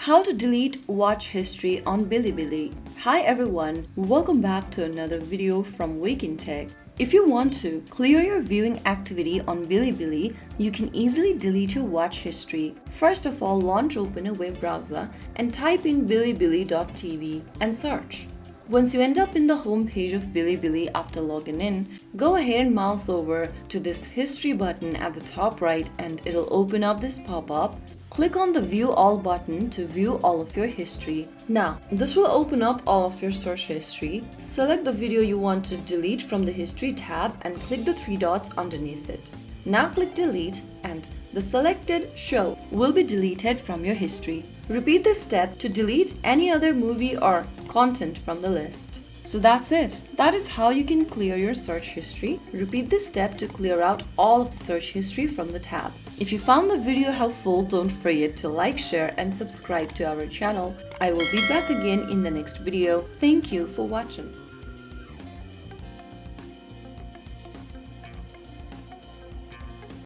How to delete watch history on BiliBili. Hi everyone, welcome back to another video from Wake&Tech. If you want to clear your viewing activity on BiliBili, you can easily delete your watch history. First of all, launch open a web browser and type in bilibili.tv and search. Once you end up in the home page of BiliBili after logging in, go ahead and mouse over to this history button at the top right and it'll open up this pop-up. Click on the View All button to view all of your history. Now, this will open up all of your search history. Select the video you want to delete from the History tab and click the three dots underneath it. Now click Delete and the selected show will be deleted from your history. Repeat this step to delete any other movie or content from the list. So that's it. That is how you can clear your search history. Repeat this step to clear out all of the search history from the tab. If you found the video helpful, don't forget to like, share and subscribe to our channel. I will be back again in the next video. Thank you for watching.